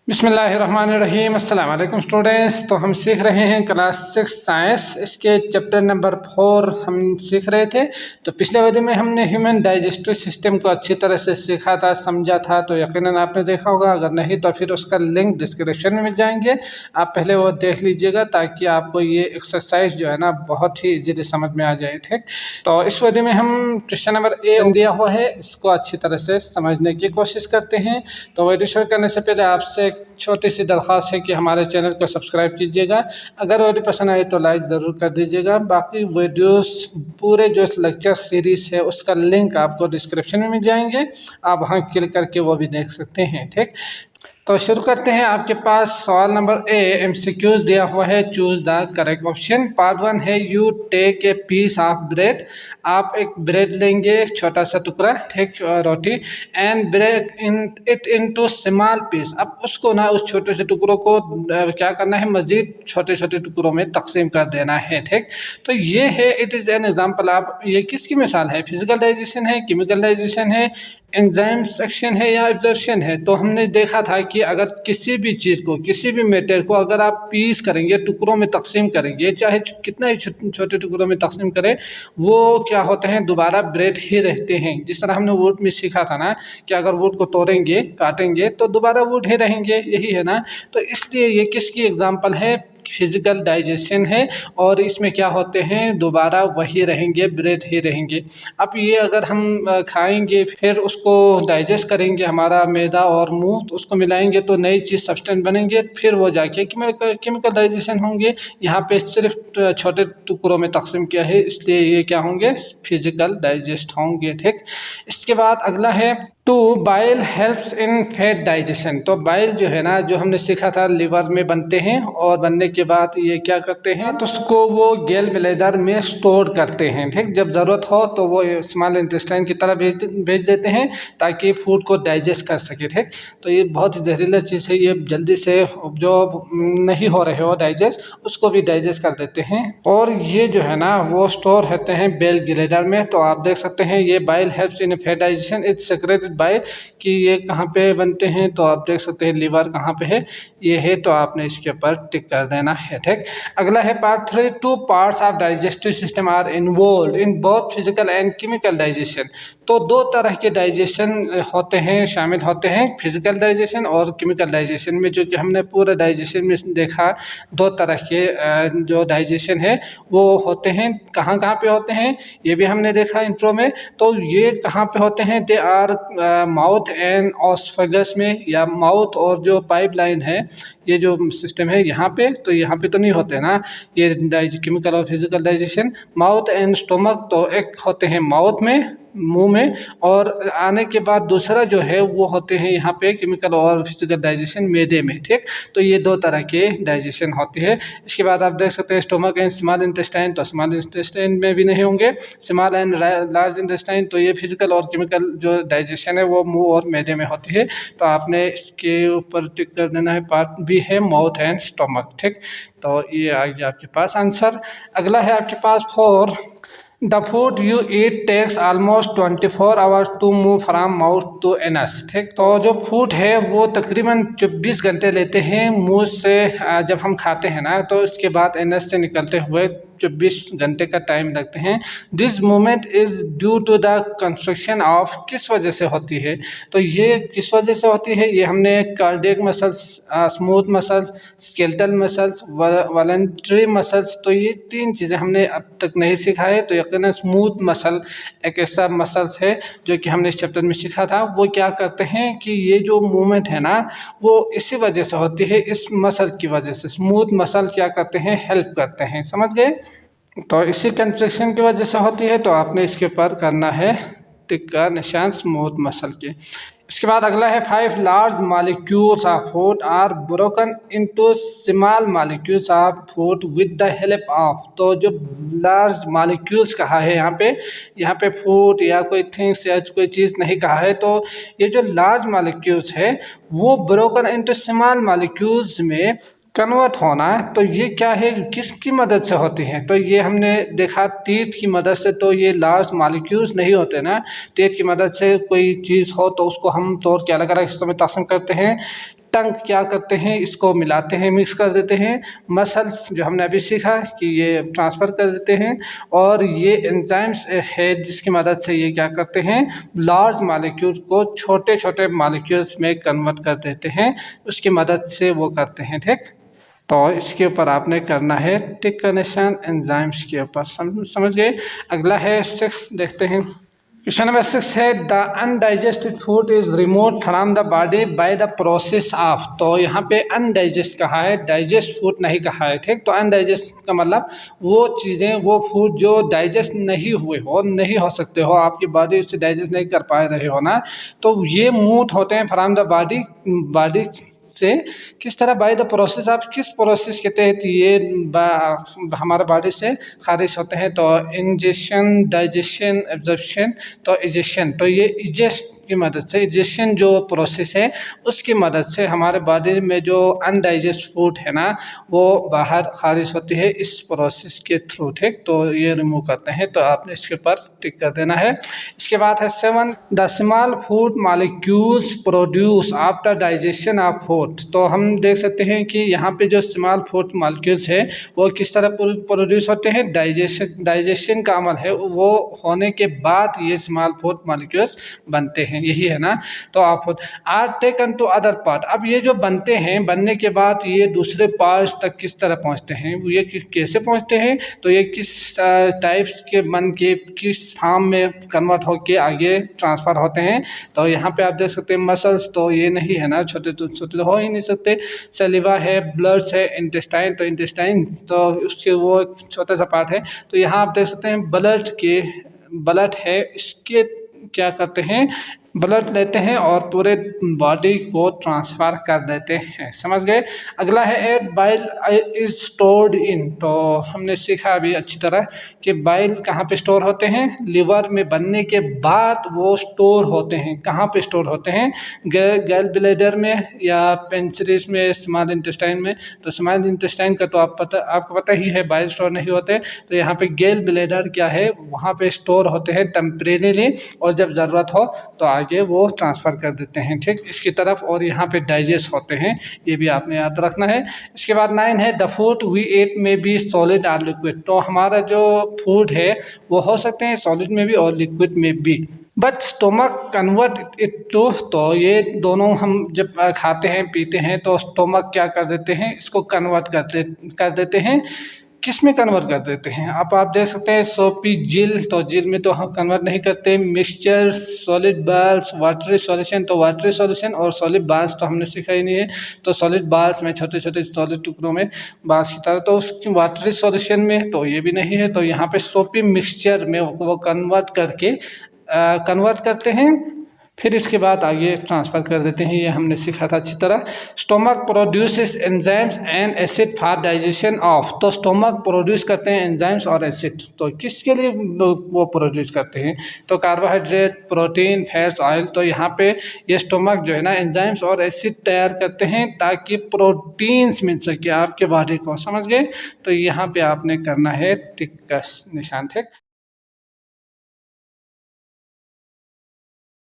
बिस्मिल्लाहिर्रहमानिर्रहीम अस्सलाम वालेकुम स्टूडेंट्स। तो हम सीख रहे हैं क्लास 6 साइंस, इसके चैप्टर नंबर 4 हम सीख रहे थे। तो पिछले वीडियो में हमने ह्यूमन डाइजेस्टिव सिस्टम को अच्छी तरह से सीखा था, समझा था। तो यकीनन आपने देखा होगा, अगर नहीं तो फिर उसका लिंक डिस्क्रिप्शन में मिल जाएंगे, आप पहले वो देख लीजिएगा ताकि आपको ये एक्सरसाइज जो है ना बहुत ही ईजीली समझ में आ जाए। ठीक, तो इस वीडियो में हम क्वेश्चन नंबर ए दिया हुआ है, इसको अच्छी तरह से समझने की कोशिश करते हैं। तो वीडियो शुरू करने से पहले आपसे छोटी सी दरख्वास्त है कि हमारे चैनल को सब्सक्राइब कीजिएगा। अगर वीडियो पसंद आए तो लाइक ज़रूर कर दीजिएगा। बाकी वीडियोस पूरे जो लेक्चर सीरीज़ है उसका लिंक आपको डिस्क्रिप्शन में मिल जाएंगे, आप वहाँ क्लिक करके वो भी देख सकते हैं। ठीक, तो शुरू करते हैं। आपके पास सवाल नंबर ए एमसीक्यूज दिया हुआ है, choose the correct option. Part 1 है you take a piece of bread. आप एक ब्रेड लेंगे, छोटा सा टुकड़ा, ठीक, रोटी, and break in it into small piece. अब उसको ना उस छोटे से टुकड़ों को क्या करना है, मजीद छोटे छोटे टुकड़ों में तकसीम कर देना है। ठीक, तो ये है, इट इज़ एन एग्जाम्पल। आप ये किसकी मिसाल है, फिजिकल डाइजेशन है, केमिकल डाइजेशन है, एंजाइम सेक्शन है या एब्जॉर्प्शन है। तो हमने देखा था कि अगर किसी भी चीज़ को, किसी भी मैटर को अगर आप पीस करेंगे, टुकड़ों में तकसीम करेंगे, चाहे कितना ही छोटे टुकड़ों में तकसीम करें, वो क्या होते हैं, दोबारा ब्रेड ही रहते हैं। जिस तरह हमने वुड में सीखा था ना कि अगर वुड को तोड़ेंगे, काटेंगे तो दोबारा वुड ही रहेंगे, यही है ना। तो इसलिए ये किसकी एग्जाम्पल है, फिजिकल डाइजेशन है, और इसमें क्या होते हैं, दोबारा वही रहेंगे, ब्रेड ही रहेंगे। अब ये अगर हम खाएंगे, फिर उसको डाइजेस्ट करेंगे, हमारा मैदा और मुंह, तो उसको मिलाएंगे तो नई चीज़ सब्सटेंस बनेंगे, फिर वो जाके केमिकल डाइजेशन होंगे। यहाँ पे सिर्फ छोटे टुकड़ों में तकसीम किया है, इसलिए ये क्या होंगे, फिजिकल डाइजेस्ट होंगे। ठीक, इसके बाद अगला है two bile helps in fat digestion. तो बाइल जो है ना, जो हमने सीखा था, लिवर में बनते हैं, और बनने के बाद ये क्या करते हैं, तो उसको वो गैल ब्लैडर में स्टोर करते हैं। ठीक, जब ज़रूरत हो तो वो स्मॉल इंटेस्टाइन की तरह भेज देते हैं ताकि फूड को डाइजेस्ट कर सके। ठीक, तो ये बहुत ही जहरीला चीज़ है, ये जल्दी से जो नहीं हो रहे हो डाइजेस्ट, उसको भी डाइजेस्ट कर देते हैं, और ये जो है ना वो स्टोर होते हैं बेल ग्लैडर में। तो आप देख सकते हैं ये bile helps in fat digestion is secreted bye, कि ये कहाँ पे बनते हैं, तो आप देख सकते हैं लीवर कहाँ पे है, ये है, तो आपने इसके ऊपर टिक कर देना है। ठीक, अगला है part 3 two parts of digestive system are involve in both physical and chemical digestion. तो दो तरह के डाइजेशन होते हैं, शामिल होते हैं, फिजिकल डाइजेशन और केमिकल डाइजेशन में। जो कि हमने पूरे डाइजेशन में देखा, दो तरह के जो डाइजेशन है वो होते हैं। कहाँ कहाँ पे होते हैं ये भी हमने देखा इंट्रो में। तो ये कहाँ पे होते हैं, दे आर माउथ एंड ऑसफेगस में, या माउथ और जो पाइपलाइन है, ये जो सिस्टम है यहाँ पे, तो यहाँ पे तो नहीं होते ना ये केमिकल और physical digestion. Mouth and stomach, तो एक होते हैं माउथ में, मुंह में, और आने के बाद दूसरा जो है वो होते हैं यहाँ पे केमिकल और फिजिकल डाइजेशन मैदे में। ठीक, तो ये दो तरह के डाइजेशन होती है। इसके बाद आप देख सकते हैं स्टोमक एंड स्मॉल इंटेस्टाइन, तो स्मॉल इंटेस्टाइन में भी नहीं होंगे, स्मॉल एंड लार्ज इंटेस्टाइन। तो ये फिजिकल और केमिकल जो डाइजेशन है वो मुंह और मैदे में होती है। तो आपने इसके ऊपर टिक कर देना है, पार्ट भी है माउथ एंड स्टोमक। ठीक, तो ये आ गया आपके पास आंसर। अगला है आपके पास 4, the food you eat takes almost 24 hours to move from mouth to anus. ठीक, तो जो फूड है वो तकरीबन 24 घंटे लेते हैं मुंह से, जब हम खाते हैं ना, तो उसके बाद एनस से निकलते हुए 24 घंटे का टाइम लगते हैं। This movement is due to the construction of, किस वजह से होती है, तो ये किस वजह से होती है, ये हमने cardiac muscles, smooth muscles, skeletal muscles, voluntary muscles, तो ये 3 चीज़ें हमने अब तक नहीं सीखा है। तो यकीनन स्मूथ मसल एक ऐसा मसल्स है जो कि हमने इस चैप्टर में सीखा था। वो क्या करते हैं कि ये जो मूवमेंट है ना वो इसी वजह से होती है, इस मसल की वजह से। स्मूथ मसल क्या करते हैं, हेल्प करते हैं, समझ गए। तो इसी कंट्रैक्शन की वजह से होती है, तो आपने इसके ऊपर करना है टिक का निशान, स्मूथ मसल के। इसके बाद अगला है 5 large molecules of food are broken into small molecules of food with the help of. तो जो लार्ज मॉलिक्यूल्स कहा है यहाँ पे फूड या कोई थिंग्स या कोई चीज़ नहीं कहा है। तो ये जो लार्ज मॉलिक्यूल्स है वो ब्रोकन इनटू स्मॉल मॉलिक्यूल्स में कन्वर्ट होना है। तो ये क्या है, किसकी मदद से होती है, तो ये हमने देखा टीथ की मदद से। तो ये लार्ज मॉलिक्यूल्स नहीं होते ना, टीथ की मदद से कोई चीज़ हो तो उसको हम तोड़ के अलग अलग हिस्सों में तकसीम करते हैं। टंग क्या करते हैं, इसको मिलाते हैं, मिक्स कर देते हैं। मसल्स जो हमने अभी सीखा कि ये ट्रांसफ़र कर देते हैं। और ये एंजाइम्स है जिसकी मदद से ये क्या करते हैं, लार्ज मॉलिक्यूल को छोटे छोटे मॉलिक्यूल्स में कन्वर्ट कर देते हैं, उसकी मदद से वो करते हैं। ठीक, तो इसके ऊपर आपने करना है टिक का निशान एंजाइम्स के ऊपर। समझ गए। अगला है 6, देखते हैं। क्वेश्चन नंबर 6 है the undigested food is remove from the body by the process of. तो यहाँ पे अनडाइजेस्ट कहा है, डाइजेस्ट फूड नहीं कहा है। ठीक, तो अनडाइजेस्ट का मतलब वो चीज़ें, वो फूड जो डाइजेस्ट नहीं हुए हो, नहीं हो सकते हो, आपकी बॉडी उससे डाइजेस्ट नहीं कर पा रहे हो ना, तो ये मूव होते हैं फ्रॉम द बॉडी से। किस तरह, बाय द प्रोसेस ऑफ, किस प्रोसेस के तहत ये हमारे बॉडी से खारिज होते हैं। तो इंजेशन, डाइजेशन, एब्जॉर्प्शन, तो इजेशन। तो ये इजेस्ट की मदद से, इजेशन जो प्रोसेस है उसकी मदद से हमारे बॉडी में जो अनडाइजेस्ट फूड है ना वो बाहर खारिज होती है इस प्रोसेस के थ्रू। ठीक, तो ये रिमूव करते हैं, तो आपने इसके ऊपर टिक कर देना है। इसके बाद है 7 the small food molecules produce after digestion of food. तो हम देख सकते हैं कि यहाँ पे जो स्मॉल फूड मॉलिक्यूल्स है वो किस तरह प्रोड्यूस होते हैं, डाइजेशन का अमल है वो होने के बाद ये स्मॉल फूड मॉलिक्यूल्स बनते हैं, यही है ना। तो आप are taken to other part. अब ये जो बनते हैं, बनने के बाद ये दूसरे पार्ट्स तक किस तरह पहुंचते हैं, ये कैसे पहुंचते हैं, तो ये किस टाइप्स के बन के किस फॉर्म में कन्वर्ट होके आगे ट्रांसफ़र होते हैं। तो यहाँ पे आप देख सकते हैं मसल्स, तो ये नहीं है ना, छोटे तो छोटे हो ही नहीं सकते। सलीवा है, ब्लड्स है, इंटेस्टाइन, तो इंटेस्टाइन तो उसके वो छोटा सा पार्ट है। तो यहाँ आप देख सकते हैं ब्लड है, इसके क्या करते हैं, ब्लड लेते हैं और पूरे बॉडी को ट्रांसफ़र कर देते हैं। समझ गए। अगला है eight bile is stored in. तो हमने सीखा अभी अच्छी तरह कि बाइल कहाँ पे स्टोर होते हैं, लिवर में बनने के बाद वो स्टोर होते हैं। कहाँ पे स्टोर होते हैं, गैल ब्लैडर में या पेंक्रियास में, स्मॉल इंटेस्टाइन में। तो स्मॉल इंटेस्टाइन का तो आपको पता ही है, बाइल स्टोर नहीं होते। तो यहाँ पे गैल ब्लैडर क्या है, वहाँ पे स्टोर होते हैं टेम्परेरीली, और जब ज़रूरत हो तो आगे वो ट्रांसफ़र कर देते हैं। ठीक, इसकी तरफ। और यहाँ पे डाइजेस्ट होते हैं, ये भी आपने याद रखना है। इसके बाद 9 है द फूड वी एट में बी सॉलिड और लिक्विड। तो हमारा जो फूड है वो हो सकते हैं सॉलिड में भी और लिक्विड में भी, but stomach convert it to. तो ये दोनों हम जब खाते हैं पीते हैं तो स्टोमक क्या कर देते हैं, इसको कन्वर्ट कर देते हैं। किस में कन्वर्ट कर देते हैं, आप देख सकते हैं सोपी झील। तो झील में तो हम कन्वर्ट नहीं करते। Mixture, solid balls, watery solution. तो वाटरी सॉल्यूशन और सॉलिड बाल्स तो हमने सीखा ही नहीं है। तो सॉलिड बाल्स में छोटे छोटे सॉलिड टुकड़ों में बाल्स की तरह, तो उसकी वाटरी सॉल्यूशन में तो ये भी नहीं है। तो यहाँ पे सोपी मिक्सचर में वो कन्वर्ट करते हैं, फिर इसके बाद आगे ट्रांसफ़र कर देते हैं। ये हमने सीखा था अच्छी तरह। Stomach produces enzymes and acid for digestion of. तो स्टोमक प्रोड्यूस करते हैं एंजाइम्स और एसिड। तो किसके लिए वो प्रोड्यूस करते हैं, तो कार्बोहाइड्रेट, प्रोटीन, फैट्स, ऑयल। तो यहाँ पे ये स्टोमक जो है ना एंजाइम्स और एसिड तैयार करते हैं ताकि प्रोटीन्स मिल सके आपके बॉडी को। समझ गए। तो यहाँ पे आपने करना है टिक का निशान। ठीक।